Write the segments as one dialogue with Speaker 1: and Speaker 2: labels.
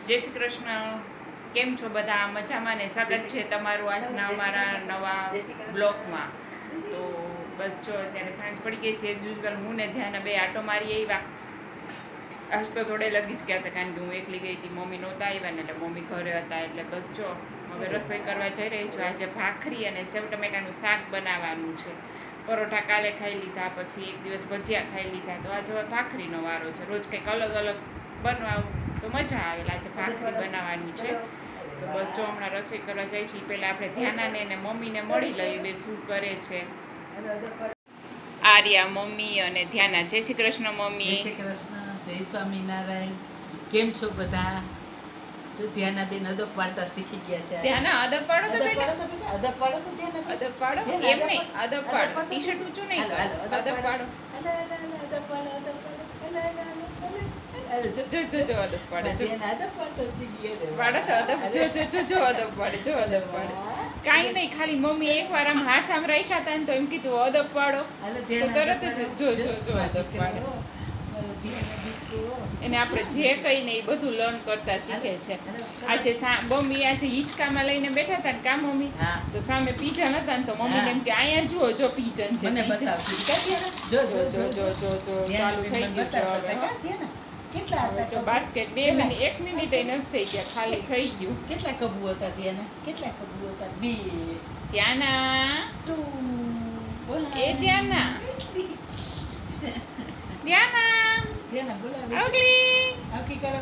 Speaker 1: જય શ્રી કૃષ્ણ. કેમ છો બધા? મજામાં ને? સ્વાગત છે તમારું આજના અમારા નવા બ્લોગમાં. તો બસ જો અત્યારે સાંજ પડી ગઈ છે. એઝ યુઝ્યુઅલ હું ને ધ્યાન બે આટો મારી આવ્યા. આજ તો થોડે લગી જ ગયા હતા કારણ કે હું એકલી ગઈ હતી, મમ્મી નહોતા આવ્યા ને, એટલે મમ્મી ઘરે હતા. એટલે બસ જો હવે રસોઈ કરવા જઈ રહી છું. આજે ભાખરી અને સેવ ટમેટાનું શાક બનાવવાનું છે. પરોઠા કાલે ખાઈ લીધા, પછી એક દિવસ ભજીયા ખાઈ લીધા, તો આજે હવે ભાખરીનો વારો છે. રોજ કંઈક અલગ અલગ બનાવું તો મજા આવે. આજે ભાખરી બનાવવાની છે. તો બસ જો હમણાં રસોઈ કરવા જાય છે. પહેલાં આપણે ધ્યાનાને ને મમ્મીને મળી લઈએ, બે શું કરે છે. આર્યા મમ્મી અને ધ્યાના. જય શ્રી કૃષ્ણ મમ્મી.
Speaker 2: જય શ્રી કૃષ્ણ, જય સ્વામિનારાયણ. કેમ છો બધા? જો ધ્યાના બેન અદબ પાડતા શીખી ગયા છે.
Speaker 1: ધ્યાના અદબ પાડો તો બેટા.
Speaker 2: અદબ પાડો તો ધ્યાના.
Speaker 1: અદબ પાડો એમ નહીં, અદબ પાડો. ટી-શર્ટ ઊંચું નહીં કરો. અદબ પાડો.
Speaker 2: અદબ પાડો, અદબ પાડો.
Speaker 1: જો જો જો જો અદબ પાડે. જો
Speaker 2: ધ્યાના અદબ પાડતા શીખી ગયા.
Speaker 1: પાડો તો અદબ. જો જો જો જો અદબ પાડે. જો અદબ પાડે. કાંઈ નહીં, ખાલી મમ્મી એકવાર આમ હાથ આમ રાખ્યા હતા ને તો એમ કીધું અદબ પાડો, તો તરત જ જો જો જો અદબ પાડે. એને આપણે જે કહીને એ બધું લર્ન કરતા શીખે છે. આજે મમ્મી આજે હિંચકામાં લઈને બેઠા હતા ને, કા મમ્મી, તો સામે પીજન હતા ને, તો મમ્મીને એમ કે અહીંયા જુઓ જો પીજન છે.
Speaker 2: મને બતાવતી. જો જો
Speaker 1: જો જો જો જો ચાલુ થઈ ગયું છે હવે.
Speaker 2: કેટલા હતા?
Speaker 1: જો બાસ્કેટ 2 મિનિટ 1 મિનિટ એ નથી થઈ ગયા, ખાલી થઈ ગયું.
Speaker 2: કેટલા કબુ હતા ધ્યાના? કેટલા કબુ હતા? 2
Speaker 1: ધ્યાના
Speaker 2: 2
Speaker 1: એ ધ્યાના ધ્યાના
Speaker 2: ધ્યાના બોલાવે.
Speaker 1: આવકલી
Speaker 2: આવકી કરો.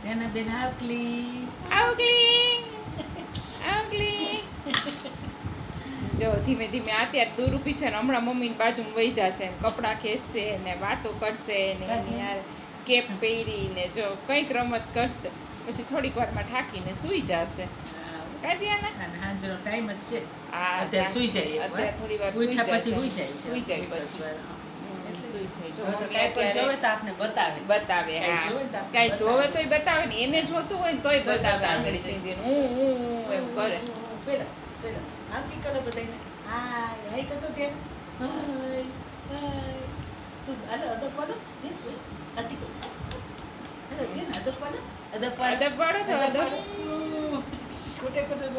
Speaker 2: ધ્યાના બેન આવકલી.
Speaker 1: આવકલી આવકલી. જો ધીમે ધીમે અત્યારે દૂર ઊભી છે ને, હમણાં મમ્મીની બાજુમાં વહી જશે, કપડાં ખેંચશે ને વાતો કરશે ને એની યાર કેપ પહેરી ને જો કંઈક રમત કરશે, પછી થોડીક વારમાં થાકીને સૂઈ જશે.
Speaker 2: હાંજનો ટાઈમ જ છે.
Speaker 1: હા,
Speaker 2: અત્યારે સૂઈ જાય.
Speaker 1: અત્યારે થોડી વાર
Speaker 2: ઉઠ્યા પછી
Speaker 1: સૂઈ જાય
Speaker 2: પછી
Speaker 1: સૂઈ જાય. જો મમ્મી
Speaker 2: અત્યારે જોવે તો આપને બતાવે.
Speaker 1: બતાવે. હા, કાંઈ જોવે તોય બતાવે ને, એને જોતું હોય ને તોય બતાવે. આંગળી ચીંધીને હું એમ કરે.
Speaker 2: પેલા આવકી કરો બધાને. હાય હાય કરતો ત્યાં. હાય હાય. તું આલો અદબ પાડો. અતિ કો. હેલો કે અદબ પાડો. અદબ પાડો.
Speaker 1: અદબ પાડો તો અદબ.
Speaker 2: કોટે કોટે
Speaker 1: અદબ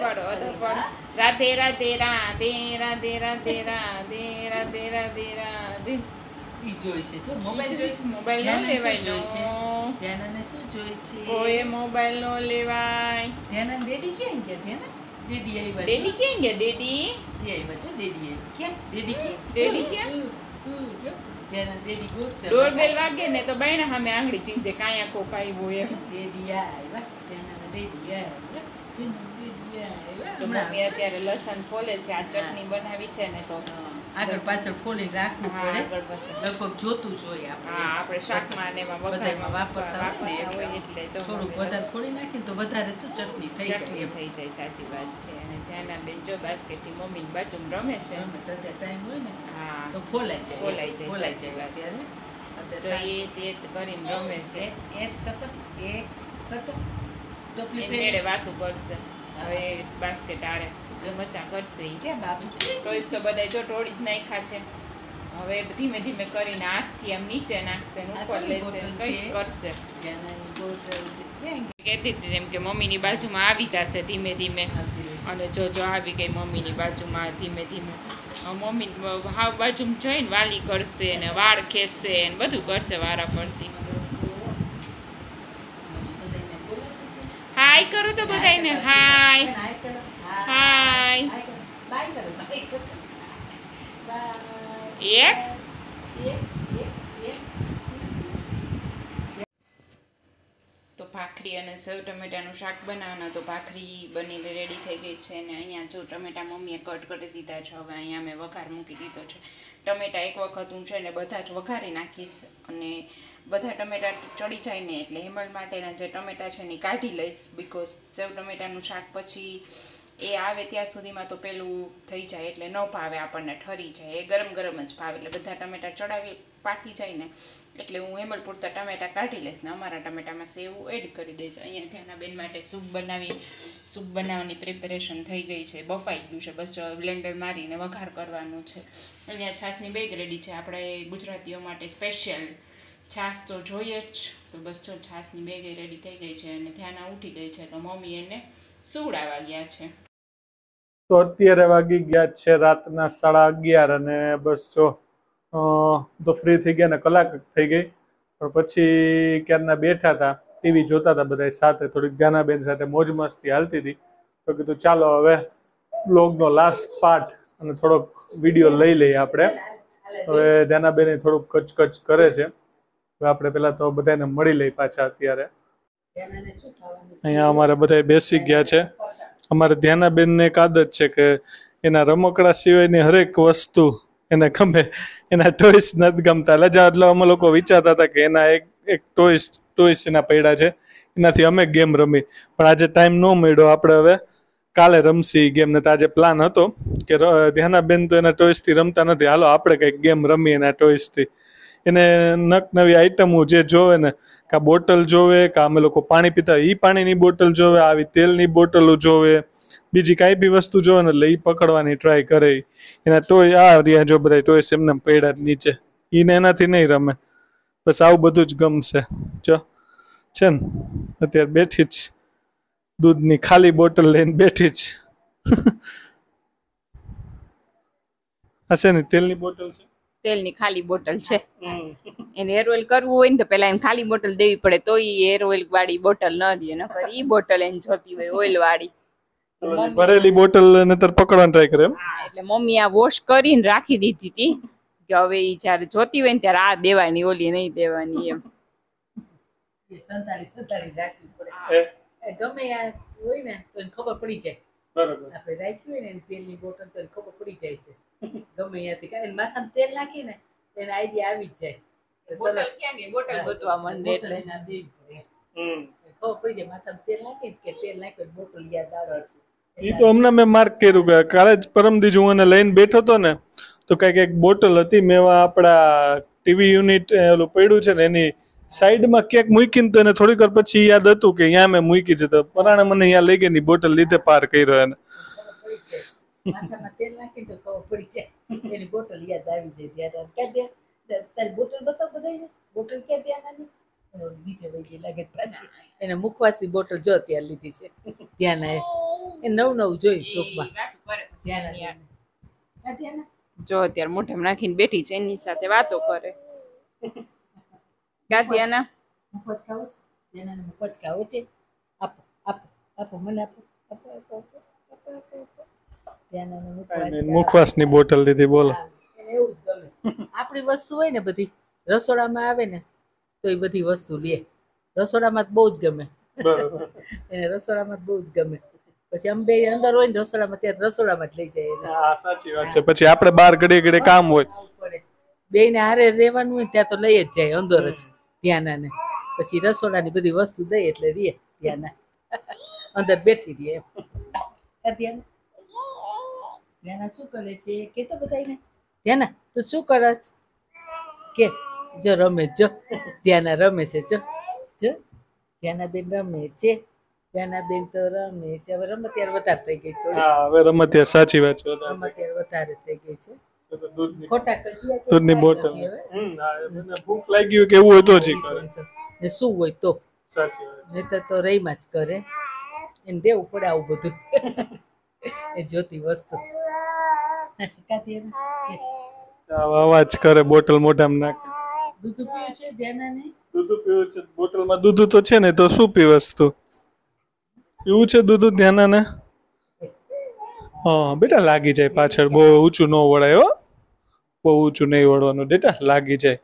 Speaker 1: પાડો. અદબ પાડો. રાધે રાધે રાધે રાધે રાધે રાધે રાધે રાધે રાધે.
Speaker 2: ઈ જોઈ છે. જો મોબાઈલ જોઈ છે.
Speaker 1: મોબાઈલ નો લેવાય
Speaker 2: જોઈ છે.
Speaker 1: નો.
Speaker 2: ધ્યાનાને શું જોઈ છે?
Speaker 1: કોઈ મોબાઈલ નો લેવાય.
Speaker 2: ધ્યાના ડેડી ક્યાં ગયા? ધ્યાના ડેડી આવ્યા.
Speaker 1: ડેડી ક્યાં ગયા? ડેડી
Speaker 2: એ આવ્યા છે. ડેડી આવ્યા. ક્યાં ડેડી? ક્યાં
Speaker 1: ડેડી ક્યાં?
Speaker 2: જો ધ્યાના ડેડી ગોતશે.
Speaker 1: ડોરબેલ વાગે ને તો બાયના સામે આંગળી ચીંધે કાયા કોક આવ્યો એમ.
Speaker 2: ડેડી આવ્યા. ધ્યાના ડેડી આવ્યા. ડેડી આવ્યા.
Speaker 1: તો મમ્મી અત્યારે લસણ ફોલે છે. આ ચટણી બનાવી છે ને, તો
Speaker 2: આગળ પાછળ ફોલી રાખવું
Speaker 1: હા,
Speaker 2: પડે.
Speaker 1: આગળ પાછળ.
Speaker 2: લગભગ જોતું જોઈએ આપણે.
Speaker 1: હા, આપણે શાકમાં ને એમાં
Speaker 2: બધામાં
Speaker 1: વઘારમાં
Speaker 2: વાપરતા હોય ને
Speaker 1: એટલે જો
Speaker 2: થોડુંક
Speaker 1: મમ્મી
Speaker 2: વધારે ફોલી નાખીને તો વધારે શું ચટણી થઈ જાય
Speaker 1: ચટણી
Speaker 2: એમ.
Speaker 1: થઈ જાય. સાચી વાત છે. અને ત્યાંના બેન જો બાસ્કેટની મમ્મીની બાજુમાં રમે છે.
Speaker 2: એમ જ અત્યારે ટાઈમ હોય ને
Speaker 1: હા,
Speaker 2: તો ફોલાઈ જાય.
Speaker 1: ફોલાઈ જાય.
Speaker 2: ફોલાઈ
Speaker 1: સાચી
Speaker 2: જાય
Speaker 1: વાત છે.
Speaker 2: અત્યારે.
Speaker 1: તો એ કરીને રમે છે.
Speaker 2: એક કરતો ટોપલી
Speaker 1: એની મેળે વાતું કરશે. હવે બાસ્કેટ આરે મચા કરશે ઈ.
Speaker 2: કે બાબુ
Speaker 1: ટોયસ તો બધા જો તોડી જ નાખ્યા છે. હવે ધીમે ધીમે કરીને હાથથી આમ નીચે નાખશે ને ઉપર લેશે ને કંઈક કરશે.
Speaker 2: ત્યાંની બોટલ ક્યાં
Speaker 1: કહેતી હતી એમ કે મમ્મીની બાજુમાં આવી જશે ધીમે ધીમે. અને જો જો આવી ગઈ મમ્મીની બાજુમાં ધીમે ધીમે. મમ્મી હાવ બાજુમાં જઈને વાલી કરશે ને વાળ ખેંચશે ને બધું કરશે વારા ફરતી. હાય કરું તો બધાને. હાય હાય. એક તો ભાખરી અને સેવ ટમેટાનું શાક બનાવવાના. તો ભાખરી બનીને રેડી થઈ ગઈ છે ને અહીંયા જો ટમેટા મમ્મીએ કટ કરી દીધા છે. હવે અહીંયા મેં વઘાર મૂકી દીધો છે. ટમેટા એક વખત હું છે ને બધા જ વઘારી નાખીશ, અને બધા ટમેટા ચડી જાય ને એટલે હેમલ માટેના જે ટમેટા છે ને કાઢી લઈશ. બીકોઝ સેવ ટમેટાનું શાક પછી એ આવે ત્યાં સુધીમાં તો પેલું થઈ જાય એટલે ન ભાવે આપણને, ઠરી જાય. એ ગરમ ગરમ જ ભાવે. એટલે બધા ટમેટા ચડાવી પાકી જાય ને એટલે હું હેમલ પૂરતા ટમેટા કાઢી લઈશ ને અમારા ટમેટામાં સેવ એડ કરી દઈશ. અહીંયા ધ્યાના બેન માટે સૂપ બનાવવાની પ્રિપેરેશન થઈ ગઈ છે. બફાઈ ગયું છે, બસ બ્લેન્ડર મારીને વઘાર કરવાનું છે. અહીંયા છાશની બેગ રેડી છે. આપણે ગુજરાતીઓ માટે સ્પેશિયલ છાશ તો જોઈએ જ. તો બસ જો છાશની બેગે રેડી થઈ ગઈ છે અને ધ્યાના ઉઠી ગઈ છે તો મમ્મી એને સુવડાવવા ગયા છે.
Speaker 3: તો અત્યારે વાગી ગયા છે રાતના 11:30 અને બસ જો તો ફ્રી થઈ ગયા ને કલાક થઈ ગઈ. પણ પછી ક્યારના બેઠા હતા, ટીવી જોતા હતા બધા સાથે, થોડીક ધ્યાનાબેન સાથે મોજ મસ્તી હાલતી હતી. તો કીધું ચાલો હવે બ્લોગનો લાસ્ટ પાર્ટ અને થોડોક વિડીયો લઈ લઈએ આપણે. હવે ધ્યાનાબેન થોડુંક કચકચ કરે છે. હવે આપણે પેલા તો બધાને મળી લઈ પાછા. અત્યારે અહીંયા અમારે બધા બેસી ગયા છે. અમારે ધ્યાનાબેનને એક આદત છે કે એના રમકડા સિવાયની હરેક વસ્તુ એને ગમે, એના ટોયસ નથી ગમતા. એટલે અમે લોકો વિચારતા હતા કે એના એક ટોયસ એના પડ્યા છે, એનાથી અમે ગેમ રમી. પણ આજે ટાઈમ ન મળ્યો. આપણે હવે કાલે રમશી ગેમ. ને તો આજે પ્લાન હતો કે ધ્યાનાબેન તો એના ટોયસથી રમતા નથી, હાલો આપણે કંઈક ગેમ રમીએ એના ટોયસથી. એને નવી આઈટમો જે જોવે ને, કાં બોટલ જોવે, કાં અમે લોકો પાણી પીતા એ પાણીની બોટલ જોવે, આવી તેલની બોટલો જોવે, બીજી કાંઈ બી વસ્તુ જોવે ને એટલે એ પકડવાની ટ્રાય કરે. એના ટોય આ રહ્યા જો બધા ટોયસ એમને પડ્યા નીચે, એને એનાથી નહીં રમે. બસ આવું બધું જ ગમશે. જો છે ને અત્યારે બેઠી જ દૂધની ખાલી બોટલ લઈને બેઠી જ. હશે ને તેલની બોટલ છે,
Speaker 1: તેલની ખાલી બોટલ છે. એને હેર ઓઇલ કરવું હોય ને તો પેલા એને ખાલી બોટલ દેવી પડે તો એ હેર ઓઇલ વાળી બોટલ ન દે. નકર ઈ બોટલ એને જોતી હોય ઓઇલ વાળી.
Speaker 3: ભરેલી બોટલ નતર પકડવાની ટ્રાય કરે.
Speaker 1: એટલે મમ્મી આ વોશ કરીને રાખી દીધી હતી કે હવે ઈ જયારે જોતી હોય ને ત્યારે આ દેવાની, ઓલી નહીં દેવાની એમ.
Speaker 2: સંતાડી રાખવી પડે. ગમે આ હોય ને તો એને ખબર પડી જાય.
Speaker 3: બરાબર.
Speaker 2: આપણે રાખ્યું હોય ને એની તેલની બોટલ તો એને ખબર પડી જાય છે. ગમે ત્યાંથી એને માથામાં તેલ નાખી ને એને આઈડિયા આવી જ જાય.
Speaker 1: બોટલ ક્યાં ગઈ? બોટલ ગોતવા માંડે એટલે
Speaker 2: ખબર પડી જાય. માથામાં તેલ નાખી કે તેલ નાખ્યું બોટલ યાદ આવે.
Speaker 3: એ તો હમણાં મેં માર્ક કર્યું કે કાલે જ પરમ દીજ હું એને લઈને બેઠો હતો ને તો કંઈક એક બોટલ હતી. મેં આપણા ટીવી યુનિટ ઓલું પડ્યું છે ને એની સાઈડમાં ક્યાંક મૂકીને તો એને થોડીક વાર પછી યાદ હતું કે અહીંયા મેં મૂકી છે. તો પરાણે મને અહીંયા લઈ ગઈ બોટલ લીધે પાર કર્યો એને.
Speaker 2: માથામાં તેલ નાખી તો ખબર પડી જાય. એની બોટલ યાદ આવી જાય. ત્યારે ક્યાં તારી બોટલ બતાવ બધાને. બોટલ ક્યાં ત્યાં નાની નીચે વહી ગઈ લાગે પાછી. એને મુખવાસી બોટલ જો ત્યાં લીધી છે. ત્યાં એ નવું જોયું ટૂંકમાં.
Speaker 1: જો અત્યારે મોઢામાં નાખીને બેઠી છે, એની સાથે વાતો કરે. કાતિયાના
Speaker 2: મુખવાસ ખાવો છે? એના મુખવાસ ખાવો છે? આપો આપો આપો મને આપો આપો આપો આપો આપો.
Speaker 3: મુખવાસની બોટલ લીધી. બોલો.
Speaker 2: એને એવું જ ગમે. આપણી વસ્તુ હોય ને બધી રસોડામાં આવે ને તો એ બધી વસ્તુ લે. રસોડામાં બહુ જ ગમે. એને રસોડામાં બહુ જ ગમે. પછી અમે બે અંદર હોય ને રસોડામાં ત્યારે રસોડામાં જ લઈ જાય.
Speaker 3: હા સાચી વાત છે. પછી આપણે બહાર ઘડીએ કામ હોય
Speaker 2: બે ને હારે રહેવાનું હોય ત્યાં તો લઈ જ જાય અંદર જ ત્યાંના ને. પછી રસોડાની બધી વસ્તુ દઈ એટલે રે ત્યાંના અંદર બેઠી રહે એમ. ત્યાંના શું કરે છે કે તો બધાને ત્યાંના તું શું કરે કે જો રમે જો ત્યાંના રમે છે. જો જો ત્યાંના બેન રમે છે. ત્યાંના બેન તો રમે છે. હવે રમતિયાર વધારે થઈ ગઈ.
Speaker 3: હા હવે રમતિયાર સાચી વાત છે.
Speaker 2: રમતિયાર વધારે થઈ ગઈ છે. ખોટા
Speaker 3: દૂધની બોટલ. ભૂખ લાગી હોય કે એવું હોય તો જ કરે
Speaker 2: ને શું હોય તો
Speaker 3: સાચી વાત.
Speaker 2: નહીં તો રહીમાં જ કરે. એને દેવું પડે આવું બધું એ જોતી વસ્તુ.
Speaker 3: અવાજ કરે બોટલ મોઢામાં નાખે.
Speaker 2: દૂધ પીવું છે ધ્યાના નહીં?
Speaker 3: દૂધ પીવું છે. બોટલમાં દૂધ તો છે ને તો શું પીવસ તું? પીવું છે દૂધ ધ્યાના ને? હા બેટા લાગી જાય પાછળ. બહુ ઊંચું ન વળાય હો. બહુ ઊંચું નહીં વળવાનું બેટા, લાગી જાય.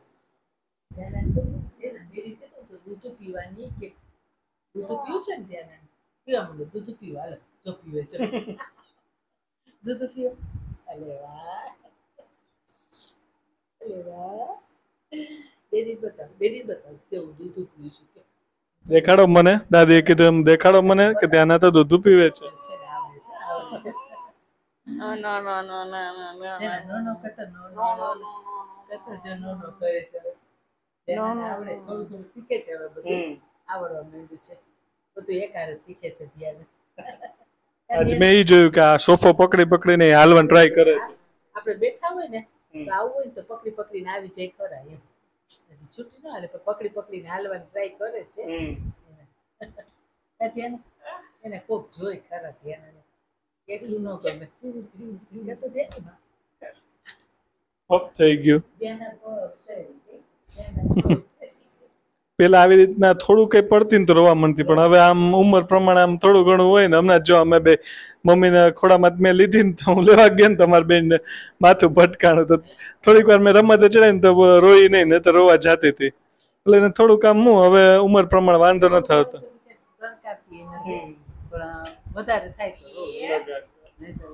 Speaker 2: દૂધ પીવાની કે દૂધ પીવું છે ને ધ્યાના પીવા માંડો. દૂધ પીવા હાલો જો પીવે છે. દૂધ પીવો. અલે વાહ અલે વાહ. ડેરી બતાવ કેવું દૂધ પીવું છું કે
Speaker 3: દેખાડો મને. દાદીએ કીધું એમ દેખાડો મને કે ત્યાંના તો દૂધ પીવે છે.
Speaker 2: શીખે છે હવે બધું આવડવા માંડ્યું છે. બધું એકારે શીખે છે ધ્યાન.
Speaker 3: આજ મેં એ જોયું કે આ સોફો પકડીને હાલવાની ટ્રાય કરે છે.
Speaker 2: આપણે બેઠા હોય ને તો આવું હોય ને તો પકડીને આવી જાય ખરા એમ. હજી છૂટી ન હાલે પણ પકડી પકડીને હાલવાની ટ્રાય કરે છે ધ્યાન એને કોક જોઈ ખરા ધ્યાન એટલું ન ગમે તો ધ્યાન
Speaker 3: ઓફ થઈ ગયું
Speaker 2: ધ્યાન
Speaker 3: પેલા આવી રીતના થોડું કઈ પડતી ને તો રોવા માંડતી પણ હવે આમ ઉંમર પ્રમાણે આમ થોડું ઘણું હોય ને હમણાં જો અમે બે મમ્મીને ખોડામાં મેં લીધી ને તો હું લેવા ગયા ને તમારી બેનને માથું ભટકાણું તો થોડીક વાર મેં રમતે ચડાય ને તો રોઈ નહીં ને તો રોવા જાતી હતી એટલે એને થોડુંક આમ હું હવે ઉંમર પ્રમાણે વાંધો નથી આવતો
Speaker 2: પણ વધારે થાય તો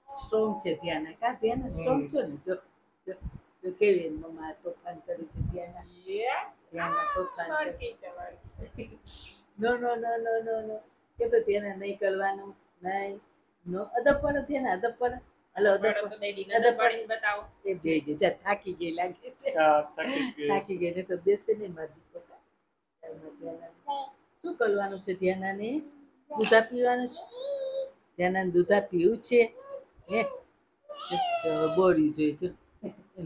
Speaker 2: સ્ટ્રોંગ છે ધ્યાન કા ધ્યાન સ્ટ્રોંગ છો ને જો જો કેવી મમ્મા તોફાન કરી છે ધ્યાન ધ્યાન તોફાન નો નો નો નો નો નો કે તો ધ્યાન નહીં કરવાનું નહીં નો અદબ પડે ધ્યાન અદબ પડે હલો અદબ પડે
Speaker 1: બતાવો
Speaker 2: એ બે ગઈ જા થાકી ગઈ લાગે છે થાકી ગઈ ને તો બેસે નહીં મારી પોતા શું કરવાનું છે ધ્યાનાને દૂધા પીવાનું છે ધ્યાનાને દૂધા પીવું છે હે બોરી જોઈ છે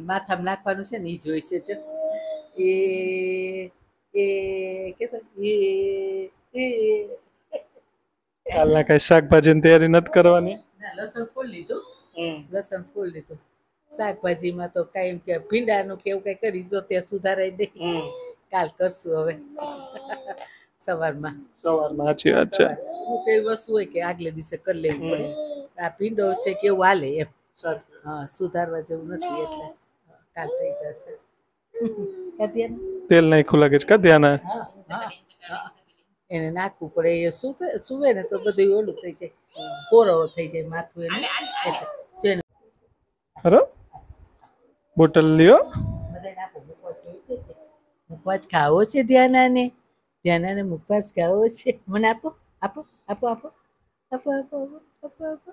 Speaker 2: માથામાં નાખવાનું છે ને એ જોઈ છે જો એ કેતો એ
Speaker 3: કાલના કઈ શાકભાજીની તૈયારી નથી કરવાની
Speaker 2: ના લસણ ફોલ લીધું લસણ ફોલ લીધું શાકભાજીમાં તો કાંઈ એમ કે ભીંડાનું કે એવું કઈ કરી જો ત્યાં સુધારાઈ દે કાલ કરશું હવે સવારમાં
Speaker 3: સાચી વાત છે
Speaker 2: અમુક એવી વસ્તુ હોય કે આગલે દિવસે કરી લેવી પડે આ ભીંડો છે કે એવું હાલે એમ હા સુધારવા જેવું નથી એટલે કાલ થઈ જશે
Speaker 3: તેલ નાખ્યું લાગે છે કા ધ્યાન
Speaker 2: એને નાખવું પડે એ સુવે ને તો બધું ઓલું થઈ જાય કોરો થઈ જાય માથું એનું એટલે
Speaker 3: ખરો બોટલ લ્યો
Speaker 2: મુખવાસ ખાવો છે ધ્યાનાને ધ્યાનાને મુખવાસ ખાવો છે મને આપો આપો આપો આપો આપો આપો આપો આપો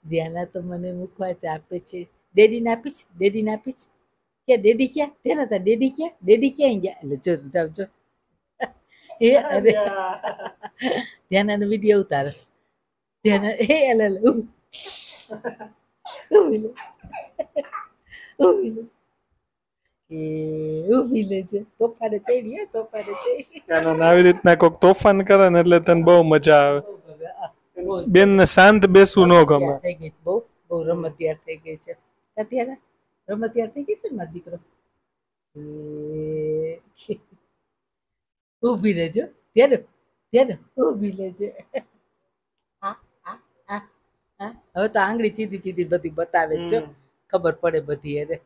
Speaker 2: ધ્યાના તો મને મુખવાસ આપે છે ડેડીને આપીશ ડેડીને આપીશ ક્યાં ડેડી ક્યાં ધ્યાના તા ડેડી ક્યાં ગયા એટલે જો જાવ જો એ અરે ધ્યાનાનો વિડીયો ઉતારો ધ્યાના એ અલે ઊભી લે છે તોફાને ચડી તોફાને ચડી
Speaker 3: આવી રીતના કોઈક તોફાન કરે ને એટલે તને બહુ મજા આવે બેન ને શાંત બેસવું ન ગમે
Speaker 2: થઈ ગઈ બહુ બહુ રમતિયાર થઈ ગઈ છે અત્યારે રમતિયાર થઈ ગઈ છે ને મારો દીકરો ઊભી રહેજો ત્યારે ત્યારે ઊભી લેજે હવે તો આંગળી ચીધી ચીધી બધી બતાવે જો ખબર પડે બધી એને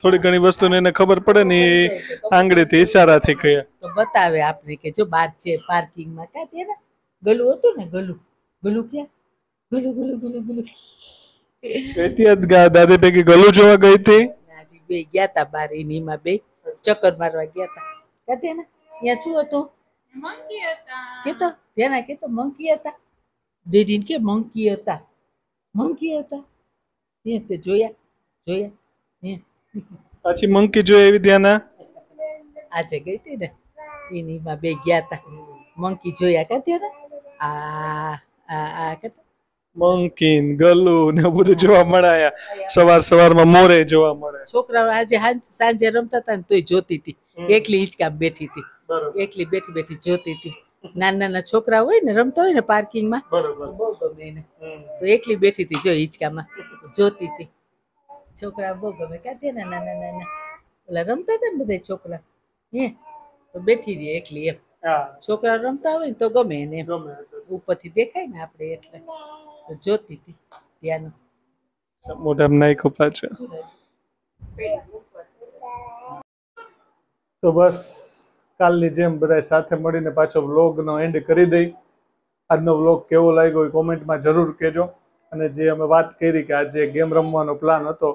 Speaker 3: થોડી ઘણી વસ્તુને એને ખબર પડે ને એ આંગળીથી ઈશારાથી કહે
Speaker 2: તો બતાવે આપણે કે જો બાર છે પાર્કિંગમાં કા ત્યારે ગલું હતું ને ગલું ગલું ક્યાં ગલું ગલું ગલું ગલું
Speaker 3: દાદી ભેગી ગલું જોવા ગઈ હતી
Speaker 2: હજી બે ગયા તા બાર એનીમાં બે ચક્કર મારવા ગયા તા કાતે ને ત્યાં શું હતું
Speaker 1: મંકી હતા
Speaker 2: કેતો તેના કેતો મંકી હતા ડેડીને કે મંકી હતા તે જોયા
Speaker 3: પાછી મંકી જોઈ એવી ધ્યાના
Speaker 2: આજે ગઈ હતી ને એનીમાં બે ગયા તા મંકી જોયા કા ત્યાં આ કેતો
Speaker 3: મંકીન ગલું ને બધું જોવા મળાયા સવારમાં મોરે જોવા મળે
Speaker 2: છોકરાઓ આજે સાંજે રમતા હતા ને તોય જોતી હતી એકલી હિંચકા બેઠી હતી એકલી બેઠી બેઠી જોતી હતી નાના છોકરા હોય ને રમતા હોય ને પાર્કિંગમાં બહુ ગમે એને તો એકલી બેઠી હતી જો હિંચકામાં જોતી હતી છોકરા બહુ ગમે ક્યાંથી ને નાના ઓલા રમતા હતા ને બધા છોકરા હે તો બેઠી રહી એકલી એમ છોકરા રમતા હોય ને તો ગમે એને ઉપરથી દેખાય ને આપણે એટલે તો જોતી હતી ત્યાંનું
Speaker 3: મોઢામાં નાખ્યું પાછળ તો બસ કાલની જેમ બધા સાથે મળીને પાછો વ્લોગનો એન્ડ કરી દઈ આજનો વ્લોગ કેવો લાગ્યો એ કોમેન્ટમાં જરૂર કહેજો અને જે અમે વાત કરી કે આજે ગેમ રમવાનો પ્લાન હતો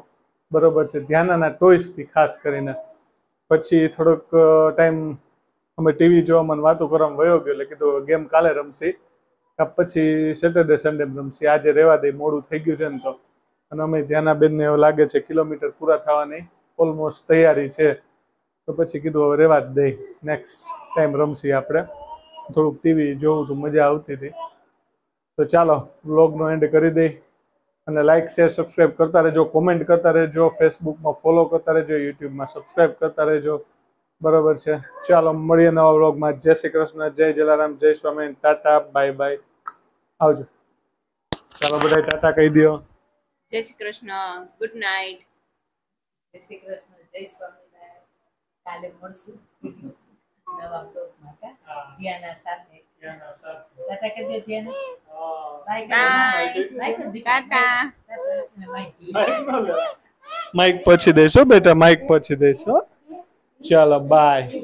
Speaker 3: બરોબર છે ધ્યાનાના ટોયસથી ખાસ કરીને પછી થોડોક ટાઈમ અમે ટીવી જોવામાં વાતો કરવામાં વયો ગયો એટલે કીધું ગેમ કાલે રમશી પછી સેટરડે સન્ડે રમશી આજે રહેવા દઈ મોડું થઈ ગયું છે ને તો અને અમે ધ્યાનાબેનને એવું લાગે છે કિલોમીટર પૂરા થવાની ઓલમોસ્ટ તૈયારી છે તો પછી કીધું હવે રહેવા જ દઈ નેક્સ્ટ ટાઈમ રમશી આપણે થોડુંક ટીવી જોવું તો મજા આવતી હતી તો ચાલો વ્લોગનો એન્ડ કરી દઈ અને લાઇક શેર સબસ્ક્રાઇબ કરતા રહેજો, કોમેન્ટ કરતા રહેજો, ફેસબુકમાં ફોલો કરતા રહેજો, યુટ્યુબમાં સબસ્ક્રાઇબ કરતા રહેજો. બરાબર છે. ચાલો મળીએ નવા વ્લોગમાં. જય શ્રી કૃષ્ણ, જય જલારામ, જય સ્વામિનારાયણ, ટાટા, બાય બાય, આવજો. ચાલો બધા ટાટા કહી દો.
Speaker 1: જય શ્રી કૃષ્ણ, ગુડ નાઇટ.
Speaker 2: જય શ્રી કૃષ્ણ, જય સ્વામિનારાયણ. કાલે મળશું નવા બ્લોગમાં કા ધ્યાના સાથે. ટાટા કરી દે Dhyana. Bye
Speaker 1: bye. Tata.
Speaker 3: Mike પછી દઈશો બેટા, માઇક પછી દઈશો. ચાલો બાય.